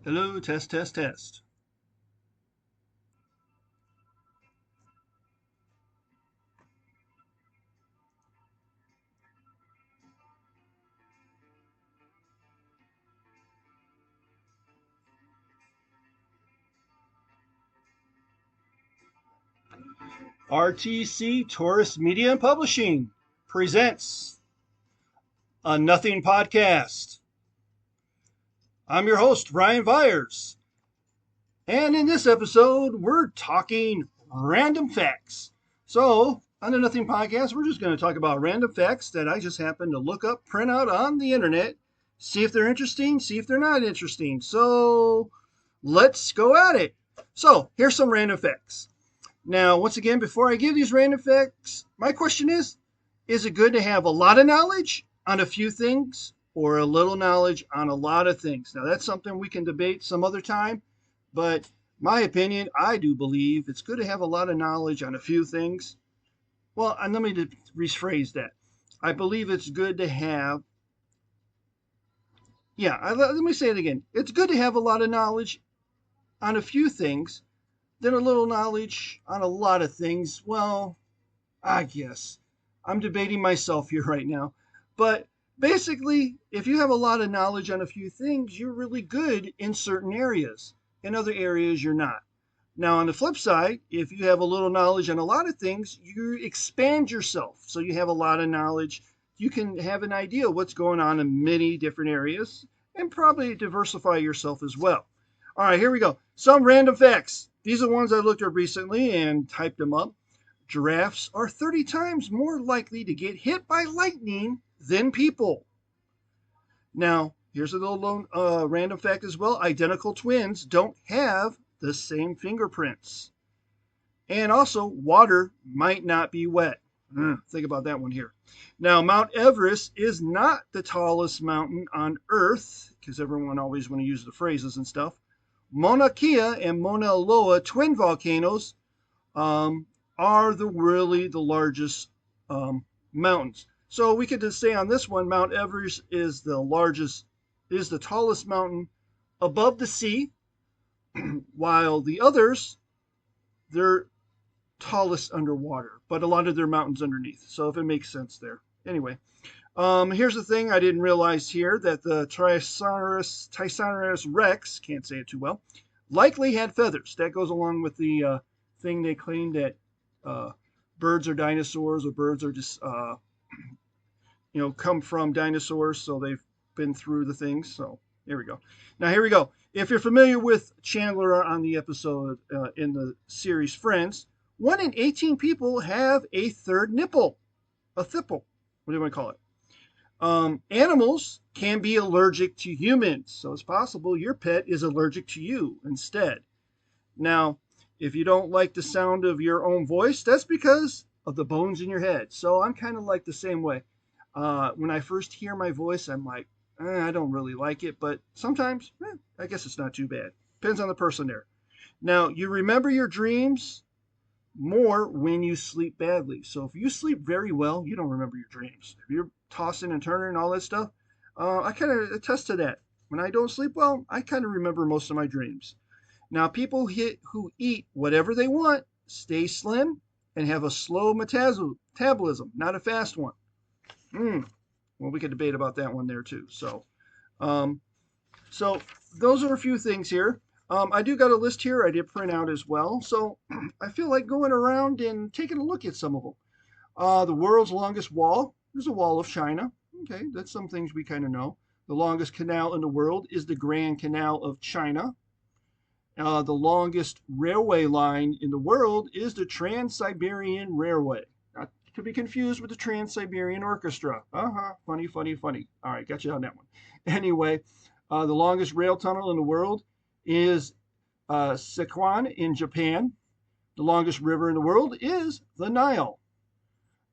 Hello, test, test, test. RTC Taurus Media and Publishing presents a Nothing Podcast. I'm your host, Ryan Vyers. And in this episode, we're talking random facts. So, on the Nothing Podcast, we're just going to talk about random facts that I just happened to look up, print out on the internet, see if they're interesting, see if they're not interesting. So, let's go at it. So, here's some random facts. Now, once again, before I give these random facts, my question is it good to have a lot of knowledge on a few things or a little knowledge on a lot of things? Now, that's something we can debate some other time, but my opinion, I do believe it's good to have a lot of knowledge on a few things. Well, and let me rephrase that. I believe it's good to have, let me say it again. It's good to have a lot of knowledge on a few things than a little knowledge on a lot of things. Well, I guess I'm debating myself here right now. But basically, if you have a lot of knowledge on a few things, you're really good in certain areas. In other areas, you're not. Now, on the flip side, if you have a little knowledge on a lot of things, you expand yourself. So you have a lot of knowledge. You can have an idea of what's going on in many different areas and probably diversify yourself as well. All right, here we go. Some random facts. These are ones I looked up recently and typed them up. Giraffes are 30 times more likely to get hit by lightning than people. Now, here's a little random fact as well. Identical twins don't have the same fingerprints. And also, water might not be wet. Think about that one here. Now, Mount Everest is not the tallest mountain on Earth, because everyone always want to use the phrases and stuff. Mauna Kea and Mauna Loa twin volcanoes are really the largest mountains. So we could just say on this one, Mount Everest is the tallest mountain above the sea, while the others, they're tallest underwater, but a lot of their mountains underneath. So if it makes sense there. Anyway, here's the thing I didn't realize here that the Tyrannosaurus Rex, can't say it too well, likely had feathers. That goes along with the thing they claim that uh, birds are dinosaurs or birds are just come from dinosaurs, so they've been through the things. So here we go. Now here we go. If you're familiar with Chandler on the episode in the series Friends, 1 in 18 people have a third nipple, a thipple. What do you want to call it? Animals can be allergic to humans, so it's possible your pet is allergic to you instead. Now, if you don't like the sound of your own voice, that's because of the bones in your head. So I'm kind of like the same way. When I first hear my voice, I'm like, I don't really like it, but sometimes, I guess it's not too bad. Depends on the person there. Now, you remember your dreams more when you sleep badly. So if you sleep very well, you don't remember your dreams. If you're tossing and turning and all that stuff, I kind of attest to that. When I don't sleep well, I kind of remember most of my dreams. Now, people who eat whatever they want stay slim and have a slow metabolism, not a fast one. Mm. Well, we could debate about that one there too. Um, so those are a few things here. I do got a list here I did print out as well. So I feel like going around and taking a look at some of them. The world's longest wall is the Wall of China. Okay, that's some things we kind of know. The longest canal in the world is the Grand Canal of China. The longest railway line in the world is the Trans-Siberian Railway. Not to be confused with the Trans-Siberian Orchestra. Funny, funny, funny. All right, got you on that one. Anyway, the longest rail tunnel in the world is Sichuan in Japan. The longest river in the world is the Nile.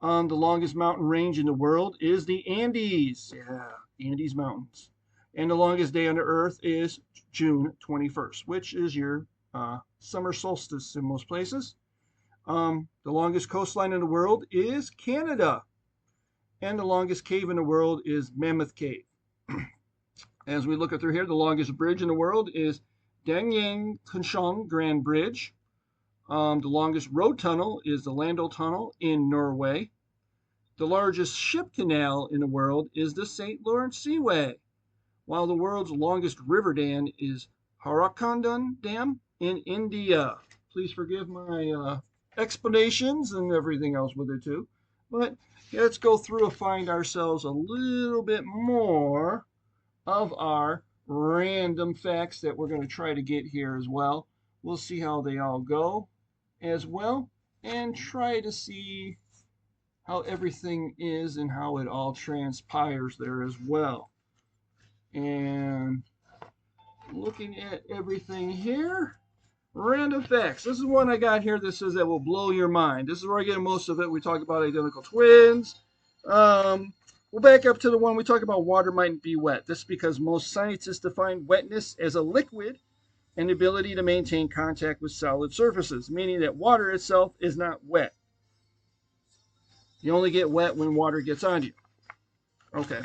The longest mountain range in the world is the Andes. Yeah, Andes Mountains. And the longest day on the earth is June 21st, which is your summer solstice in most places. The longest coastline in the world is Canada. And the longest cave in the world is Mammoth Cave. As we look through here, the longest bridge in the world is Danyang Kunshong Grand Bridge. The longest road tunnel is the Landal Tunnel in Norway. The largest ship canal in the world is the St. Lawrence Seaway, while the world's longest river dam is Harakandan Dam in India. Please forgive my explanations and everything else with it too. But let's go through and find ourselves a little bit more of our random facts that we're going to try to get here as well. We'll see how they all go as well and try to see how everything is and how it all transpires there as well. And looking at everything here, random facts. This is one I got here that says that will blow your mind. This is where I get most of it. We talk about identical twins. We'll back up to the one we talk about water might be wet. This is because most scientists define wetness as a liquid and the ability to maintain contact with solid surfaces, meaning that water itself is not wet. You only get wet when water gets on you. Okay,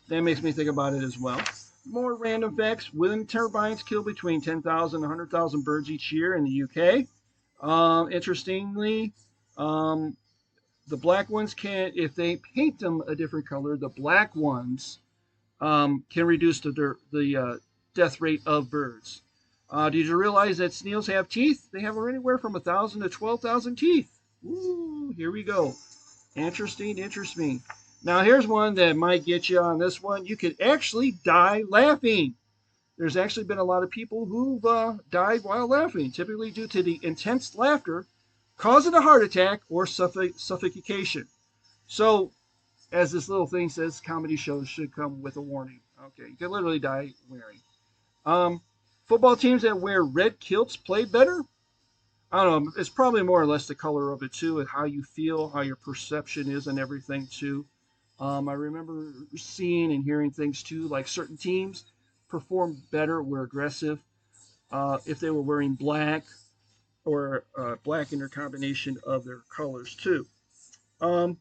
that makes me think about it as well. More random facts. Wind turbines kill between 10,000 and 100,000 birds each year in the UK. Interestingly, the black ones can, if they paint them a different color, the black ones can reduce the death rate of birds. Did you realize that snails have teeth? They have anywhere from 1,000 to 12,000 teeth. Ooh, here we go. Interesting. Now here's one that might get you on this one. You could actually die laughing. There's actually been a lot of people who've died while laughing, typically due to the intense laughter causing a heart attack or suffocation. So, as this little thing says, comedy shows should come with a warning. Okay, you can literally die wearing. Football teams that wear red kilts play better. I don't know. It's probably more or less the color of it too, and how you feel, how your perception is, and everything too. I remember seeing and hearing things too, like certain teams perform better, were aggressive, if they were wearing black or black in their combination of their colors too. So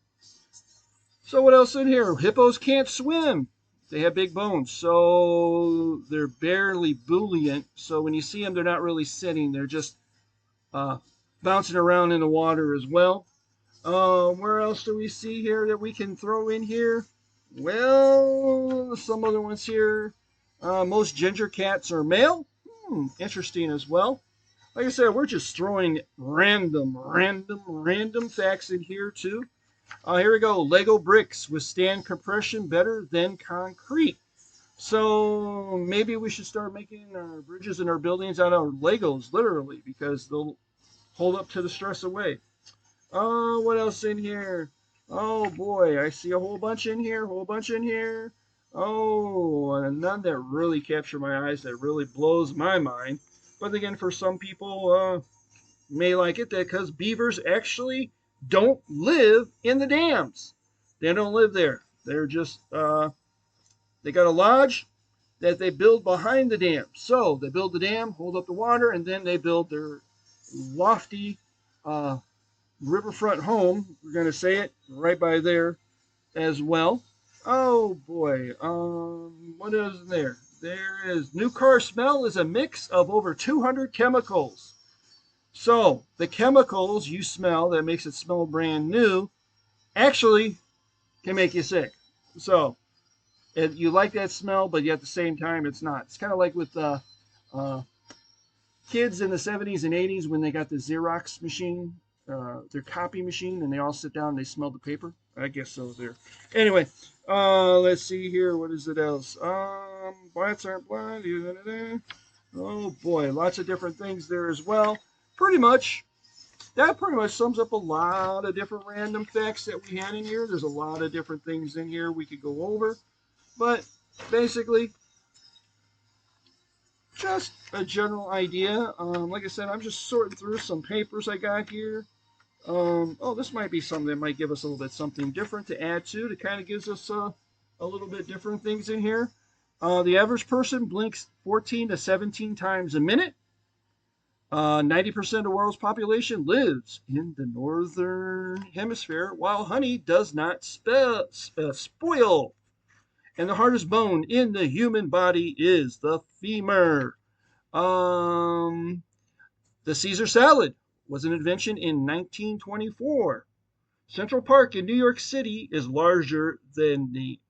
what else in here? Hippos can't swim. They have big bones, so they're barely buoyant. So when you see them, they're not really sitting. They're just bouncing around in the water as well. Where else do we see here that we can throw in here? Well, some other ones here. Most ginger cats are male. Interesting as well. Like I said, we're just throwing random facts in here too. Here we go. Lego bricks withstand compression better than concrete. So maybe we should start making our bridges and our buildings out of Legos, literally, because they'll hold up to the stress away. What else in here? Oh boy, I see a whole bunch in here, Oh, and none that really capture my eyes, that really blows my mind. But again, for some people, may like it because beavers actually don't live in the dams. They don't live there. They're just, they got a lodge that they build behind the dam. So they build the dam, hold up the water, and then they build their lofty riverfront home, we're going to say it, right by there as well. Oh boy, what is there? There is new car smell is a mix of over 200 chemicals. So the chemicals you smell that makes it smell brand new actually can make you sick. So you like that smell, but yet at the same time it's not. It's kind of like with kids in the 70s and 80s when they got the Xerox machine, their copy machine, and they all sit down and they smell the paper. I guess so there. Anyway, let's see here. What is it else? Blacks aren't blind. Oh boy, lots of different things there as well. That pretty much sums up a lot of different random facts that we had in here. There's a lot of different things in here we could go over. But basically, just a general idea. Like I said, I'm just sorting through some papers I got here. Oh, this might be something that might give us a little bit something different to add to. It kind of gives us a little bit different things in here. The average person blinks 14 to 17 times a minute. 90% of the world's population lives in the northern hemisphere, while honey does not spoil. And the hardest bone in the human body is the femur. The Caesar salad was an invention in 1924. Central Park in New York City is larger than the.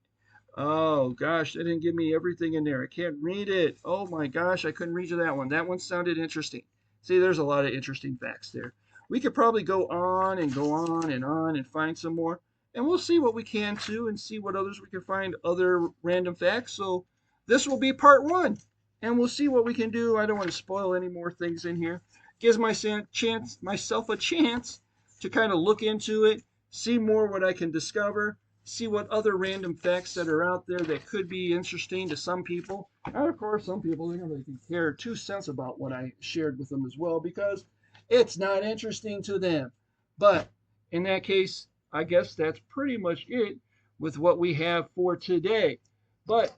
Oh gosh, they didn't give me everything in there. I can't read it. Oh my gosh, I couldn't read you that one. That one sounded interesting. See, there's a lot of interesting facts there. We could probably go on and go on and find some more. And we'll see what we can too and see what others we can find other random facts. So this will be part one. And we'll see what we can do. I don't want to spoil any more things in here. Gives myself a chance to kind of look into it, see more what I can discover, see what other random facts that are out there that could be interesting to some people. And of course, some people they don't really care 2 cents about what I shared with them as well because it's not interesting to them. But in that case, I guess that's pretty much it with what we have for today. But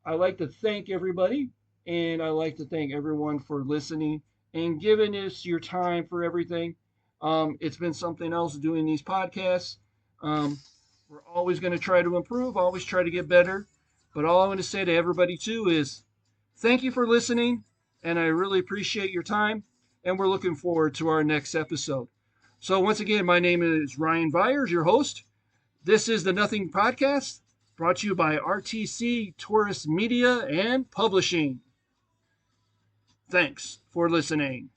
I like to thank everybody, and I like to thank everyone for listening and giving us your time for everything. It's been something else doing these podcasts. We're always going to try to improve, always try to get better. But all I want to say to everybody, too, is thank you for listening, and I really appreciate your time, and we're looking forward to our next episode. So, once again, my name is Ryan Byers, your host. This is the Nothing Podcast, brought to you by RTC Tourist Media and Publishing. Thanks for listening.